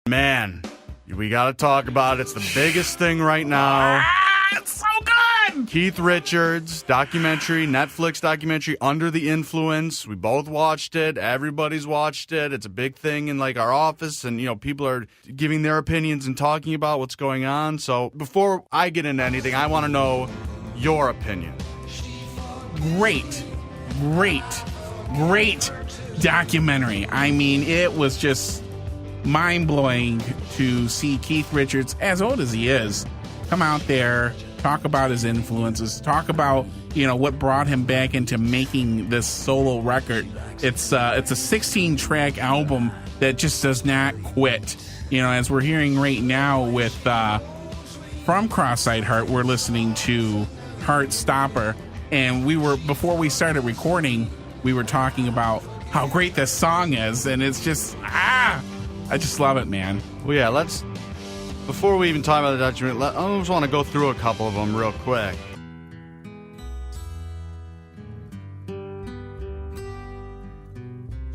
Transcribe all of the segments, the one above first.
Man, we got to talk about it. It's the biggest thing right now. It's so good! Keith Richards documentary, Netflix documentary, Under the Influence. We both watched it. Everybody's watched it. It's a big thing in like our office, and people are giving their opinions and talking about what's going on. So before I get into anything, I want to know your opinion. Great documentary. I mean, it was just mind-blowing to see Keith Richards, as old as he is, come out there, talk about his influences, talk about what brought him back into making this solo record. It's a 16-track album that just does not quit. As we're hearing right now with from Cross-Eyed Heart, we're listening to Heartstopper, and before we started recording, we were talking about how great this song is, and it's just I just love it, man. Well, yeah, before we even talk about the documentary, I just want to go through a couple of them real quick.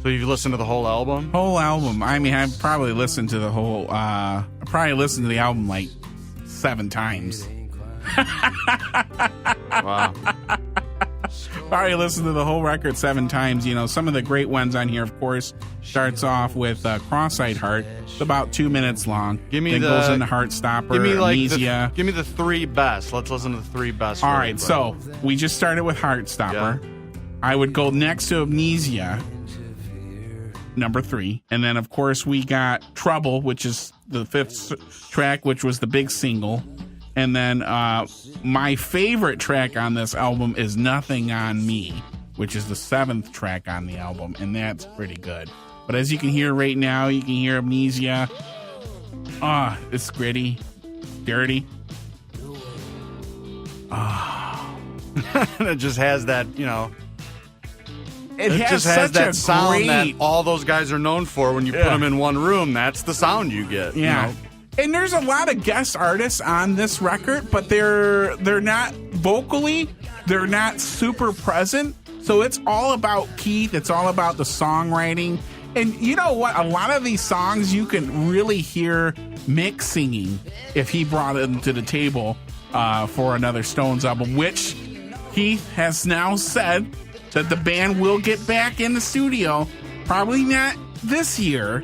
So you've listened to the whole album? Whole album. I mean, I've probably listened to the whole, I probably listened to the album like 7 times. Wow. Probably listened to the whole record 7 times. Some of the great ones on here, of course, starts off with Cross-Eyed Heart. It's about 2 minutes long. Then goes into Heartstopper, Amnesia. Give me the 3 best. Let's listen to the 3 best. All right, so we just started with Heartstopper. Yeah. I would go next to Amnesia, number 3. And then, of course, we got Trouble, which is the 5th track, which was the big single. And then my favorite track on this album is Nothing on Me, which is the 7th track on the album, and that's pretty good. But as you can hear right now, you can hear Amnesia. It's gritty, dirty. It just has that, It just has that sound great... that all those guys are known for when you put them in one room. That's the sound you get. Yeah. And there's a lot of guest artists on this record, but they're not vocally, they're not super present. So it's all about Keith. It's all about the songwriting. And you know what? A lot of these songs you can really hear Mick singing if he brought them to the table for another Stones album, which Keith has now said that the band will get back in the studio. Probably not this year,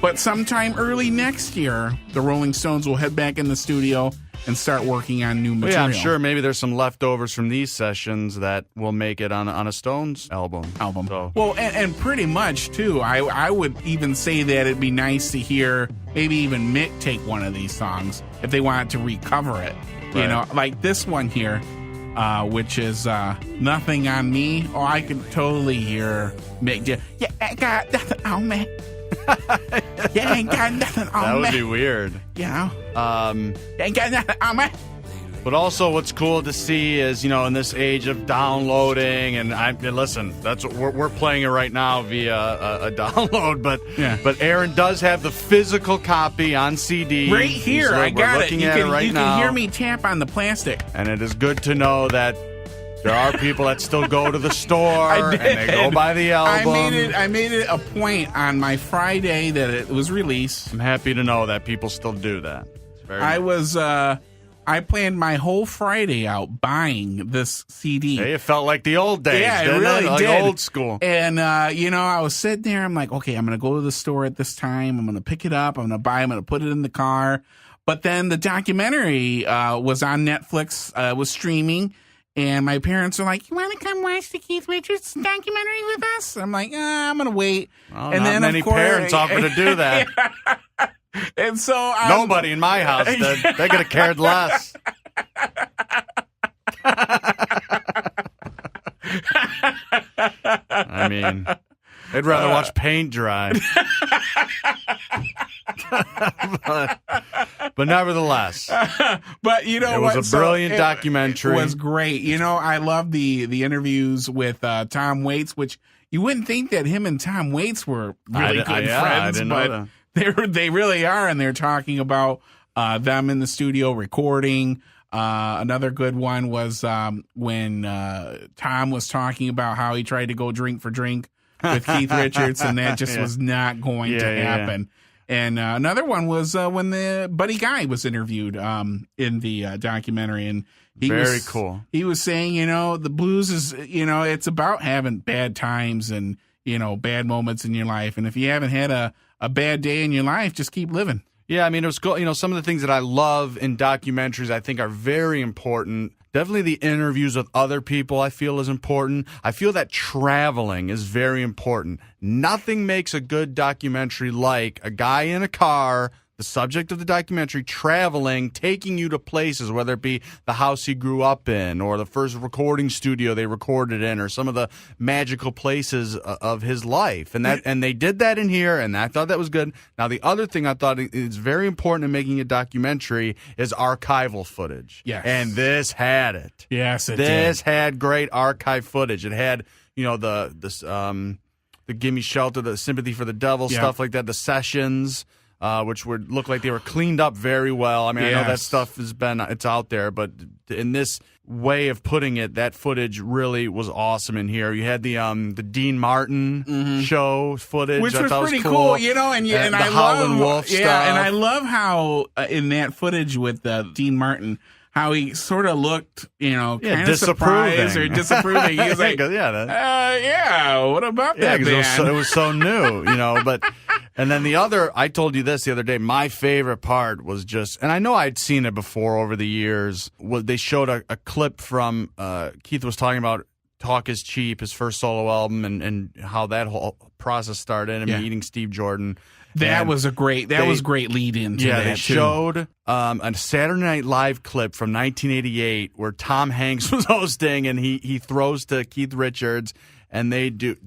but sometime early next year, the Rolling Stones will head back in the studio and start working on new material. Yeah, I'm sure maybe there's some leftovers from these sessions that will make it on a Stones album. So. Well, and pretty much, too. I would even say that it'd be nice to hear maybe even Mick take one of these songs if they wanted to recover it. Right. Like this one here, which is Nothing on Me. Oh, I could totally hear Mick. Yeah, I got nothing on me. Yeah, ain't got nothing on me. That would be weird. Ain't got nothing on me. But also, what's cool to see is, in this age of downloading, and listen, that's what we're playing it right now via a download. But Aaron does have the physical copy on CD right here. I got it. You can hear me tap on the plastic, and it is good to know that there are people that still go to the store and they go buy the album. I made it a point on my Friday that it was released. I'm happy to know that people still do that. I planned my whole Friday out buying this CD. Hey, it felt like the old days. Yeah, it really like did. Old school. And I was sitting there. I'm like, okay, I'm going to go to the store at this time. I'm going to pick it up. I'm going to buy it. I'm going to put it in the car. But then the documentary was on Netflix. Was streaming. And my parents are like, you want to come watch the Keith Richards documentary with us? I'm like, I'm going to wait. Well, and not then, many parents offer to do that. Yeah. And so nobody in my house did. They could have cared less. I mean, they'd rather watch paint dry. but nevertheless. But you know what? It was a brilliant documentary. It was great. I love the interviews with Tom Waits, which you wouldn't think that him and Tom Waits were really good friends. I didn't know that. They really are, and they're talking about them in the studio recording. Another good one was when Tom was talking about how he tried to go drink for drink with Keith Richards, and that just was not going to happen. And another one was when the Buddy Guy was interviewed in the documentary, and Very cool. He was saying, the blues is, it's about having bad times and bad moments in your life, and if you haven't had a bad day in your life, just keep living. Yeah, I mean, it was cool. Some of the things that I love in documentaries I think are very important. Definitely the interviews with other people I feel is important. I feel that traveling is very important. Nothing makes a good documentary like a guy in a car, the subject of the documentary, traveling, taking you to places, whether it be the house he grew up in or the first recording studio they recorded in or some of the magical places of his life. And they did that in here, and I thought that was good. Now, the other thing I thought is very important in making a documentary is archival footage. Yes. And this had it. Yes, it This did. had great archive footage. It had, the Gimme Shelter, the Sympathy for the Devil, stuff like that, the sessions. Which would look like they were cleaned up very well. I mean, I know that stuff it's out there, but in this way of putting it, that footage really was awesome in here. You had the Dean Martin show footage, which I thought was pretty cool. And the I Howlin' Wolf stuff. stuff. And I love how in that footage with Dean Martin, how he sort of looked, kind of surprised or disapproving. He was like, what about that, man? It was so new, but... And then I told you this the other day, my favorite part was just, and I know I'd seen it before over the years, they showed a clip from, Keith was talking about Talk Is Cheap, his first solo album, and how that whole process started, and meeting Steve Jordan. That was great lead into that, they showed a Saturday Night Live clip from 1988 where Tom Hanks was hosting, and he throws to Keith Richards, and they do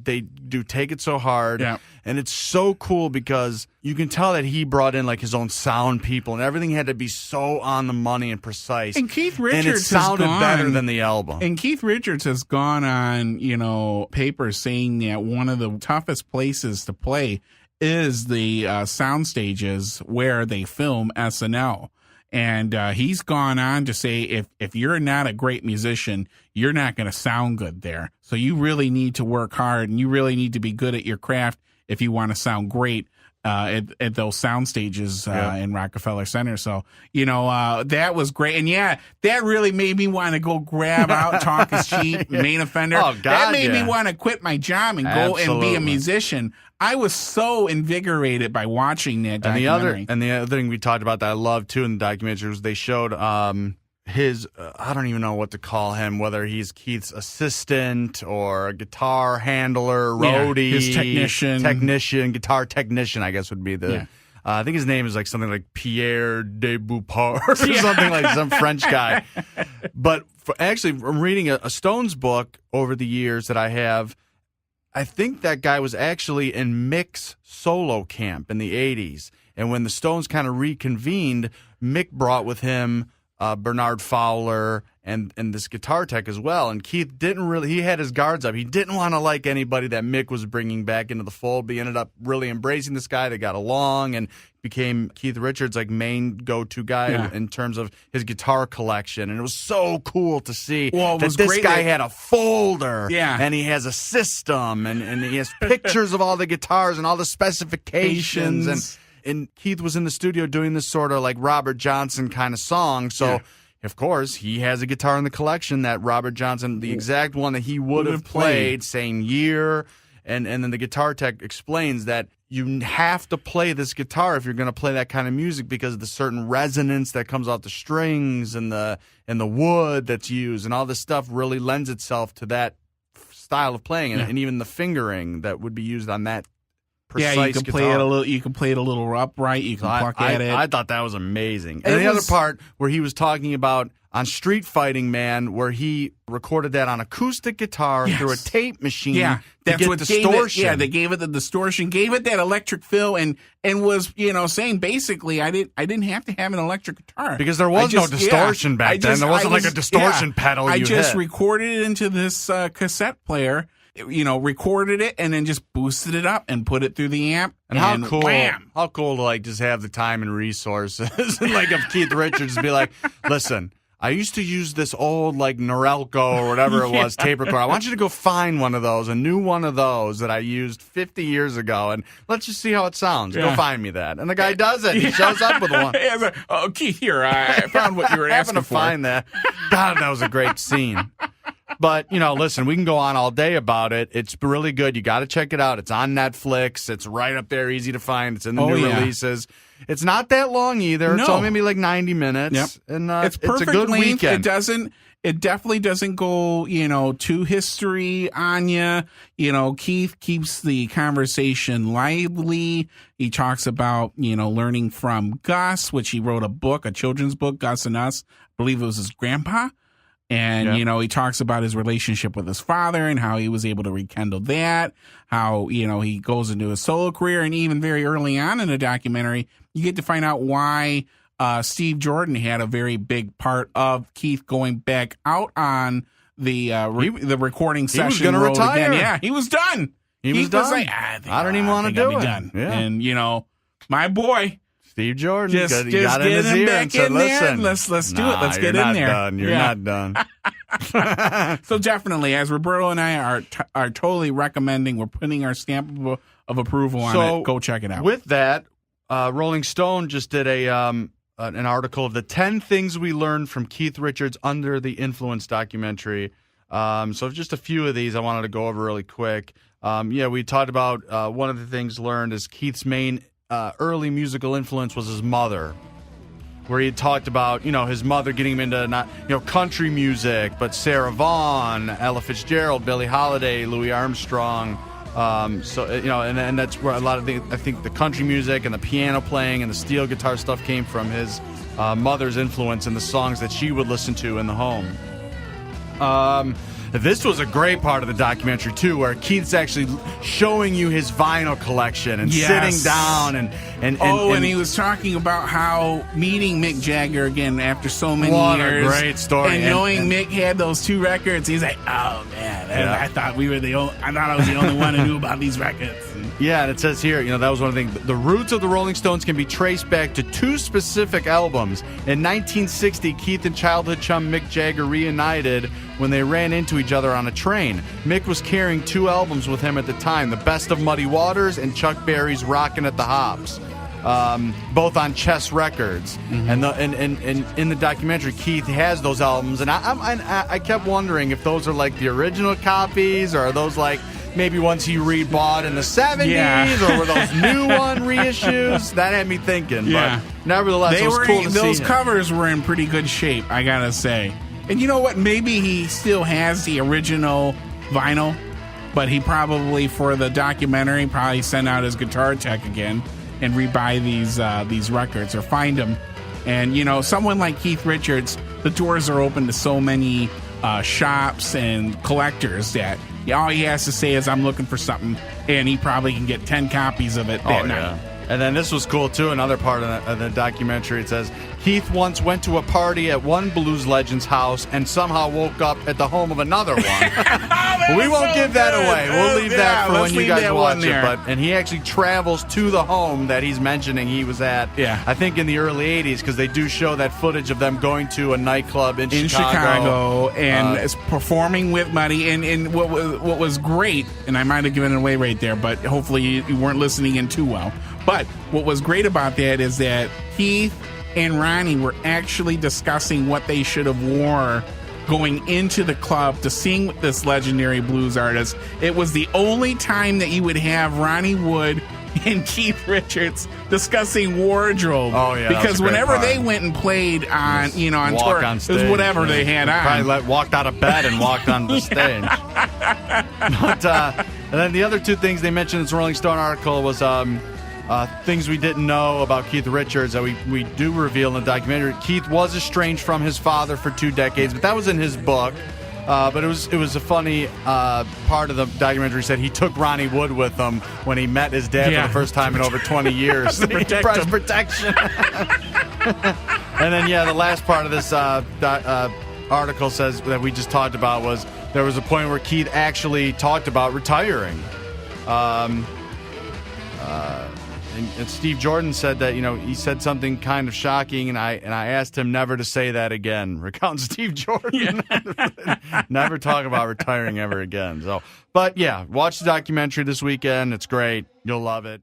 Take It So Hard. Yeah. And it's so cool because you can tell that he brought in like his own sound people, and everything had to be so on the money and precise. And Keith Richards and it sounded better than the album. And Keith Richards has gone on, paper saying that one of the toughest places to play is the sound stages where they film SNL. And he's gone on to say if you're not a great musician, you're not going to sound good there. So you really need to work hard, and you really need to be good at your craft if you want to sound great at those sound stages in Rockefeller Center. So, that was great. And that really made me want to go grab out Talk Is Cheap, Main Offender. Oh, God, that made me want to quit my job and go and be a musician. I was so invigorated by watching that documentary. And the other thing we talked about that I love too in the documentary was they showed his I don't even know what to call him, whether he's Keith's assistant or a guitar handler, roadie, his guitar technician, I guess would be the. I think his name is like something like Pierre de Boupard or something like some French guy. But actually, I'm reading a Stones book over the years that I have. I think that guy was actually in Mick's solo camp in the 80s. And when the Stones kind of reconvened, Mick brought with him Bernard Fowler and this guitar tech as well. And Keith he had his guards up. He didn't want to like anybody that Mick was bringing back into the fold, but he ended up really embracing this guy. They got along and became Keith Richards' like main go-to guy in terms of his guitar collection. And it was so cool to see that this guy had a folder and he has a system and he has pictures of all the guitars and all the specifications. And Keith was in the studio doing this sort of like Robert Johnson kind of song. So, of course, he has a guitar in the collection that Robert Johnson, the exact one that he would have played, same year. And then the guitar tech explains that you have to play this guitar if you're going to play that kind of music because of the certain resonance that comes off the strings and the wood that's used. And all this stuff really lends itself to that style of playing. And even the fingering that would be used on that precise you can guitar. Play it a little. You can play it a little upright. You can pluck at it. I thought that was amazing. And the other part where he was talking about on Street Fighting Man, where he recorded that on acoustic guitar through a tape machine. Yeah, that's to what get distortion. They gave it the distortion, gave it that electric fill, and was saying basically I didn't have to have an electric guitar because there was no distortion back then. There wasn't like a distortion pedal. I just recorded it into this cassette player. Recorded it and then just boosted it up and put it through the amp. And how cool! Wham! How cool to like just have the time and resources, like of Keith Richards to be like, listen, I used to use this old like Norelco or whatever it was tape recorder. I want you to go find one of those, a new one of those that I used 50 years ago, and let's just see how it sounds. Go find me that. And the guy does it. He shows up with one. Oh, Keith, here, I found what you were asking to for. Find that. God, that was a great scene. But, listen, we can go on all day about it. It's really good. You got to check it out. It's on Netflix. It's right up there, easy to find. It's in the new releases. It's not that long either. No. It's only maybe like 90 minutes. Yep. And it's perfect it's a good length. weekend. It definitely doesn't go, too history on you. Keith keeps the conversation lively. He talks about, learning from Gus, which he wrote a children's book, Gus and Us. I believe it was his grandpa. And, he talks about his relationship with his father and how he was able to rekindle that, how, he goes into his solo career. And even very early on in the documentary, you get to find out why Steve Jordan had a very big part of Keith going back out on the recording session. He was going to retire. Again. Yeah, he was done. He was done. Like, I don't even want to do it. Done. Yeah. And, my boy. Steve Jordan, just got in his him ear back and said, in there. Listen, let's do it. Let's get in there. You're not done. So definitely, as Roberto and I are totally recommending, we're putting our stamp of approval on it. Go check it out. With that, Rolling Stone just did an article of the 10 things we learned from Keith Richards Under the Influence documentary. So just a few of these I wanted to go over really quick. We talked about one of the things learned is Keith's main early musical influence was his mother, where he had talked about, his mother getting him into not, country music, but Sarah Vaughan, Ella Fitzgerald, Billie Holiday, Louis Armstrong. And that's where a lot of I think the country music and the piano playing and the steel guitar stuff came from his mother's influence and the songs that she would listen to in the home. This was a great part of the documentary, too, where Keith's actually showing you his vinyl collection and sitting down and he was talking about how meeting Mick Jagger again after so many years. What a great story. And knowing Mick had those 2 records, he's like, oh, man, I thought I was the only one who knew about these records. Yeah, and it says here, that was one of the things. The roots of the Rolling Stones can be traced back to 2 specific albums. In 1960, Keith and childhood chum Mick Jagger reunited when they ran into each other on a train. Mick was carrying 2 albums with him at the time, The Best of Muddy Waters and Chuck Berry's Rockin' at the Hops, both on Chess Records. Mm-hmm. And in the documentary, Keith has those albums, and I kept wondering if those are like the original copies, or are those like maybe ones he rebought in the 70s, or were those new one reissues? That had me thinking. Yeah. But nevertheless, it was cool to see those him. covers were in pretty good shape, I gotta say. And you know what? Maybe he still has the original vinyl, but he probably, for the documentary, probably sent out his guitar tech again and rebuy these records or find them. And, someone like Keith Richards, the doors are open to so many shops and collectors that all he has to say is, I'm looking for something, and he probably can get 10 copies of it that night. Yeah. And then this was cool, too. Another part of the documentary, it says, Keith once went to a party at one blues legend's house and somehow woke up at the home of another one. We won't give that away. We'll leave that for when you guys watch it. And he actually travels to the home that he's mentioning he was at, I think in the early 80s, because they do show that footage of them going to a nightclub in Chicago and performing with Muddy. And what was great, and I might have given it away right there, but hopefully you weren't listening in too well. But what was great about that is that Keith and Ronnie were actually discussing what they should have wore going into the club to sing with this legendary blues artist. It was the only time that you would have Ronnie Wood and Keith Richards discussing wardrobe. Oh yeah, because whenever they went and played on on tour, it was whatever they had on. Probably walked out of bed and walked on the stage. But and then the other 2 things they mentioned in this Rolling Stone article was things we didn't know about Keith Richards that we do reveal in the documentary. Keith was estranged from his father for 2 decades, but that was in his book. But it was a funny part of the documentary. Said he took Ronnie Wood with him when he met his dad for the first time in over 20 years. To protect protection. And then the last part of this article says that we just talked about was there was a point where Keith actually talked about retiring. and Steve Jordan said that, he said something kind of shocking, and I asked him never to say that again. Recounting Steve Jordan. Never talk about retiring ever again. So, but yeah, watch the documentary this weekend. It's great. You'll love it.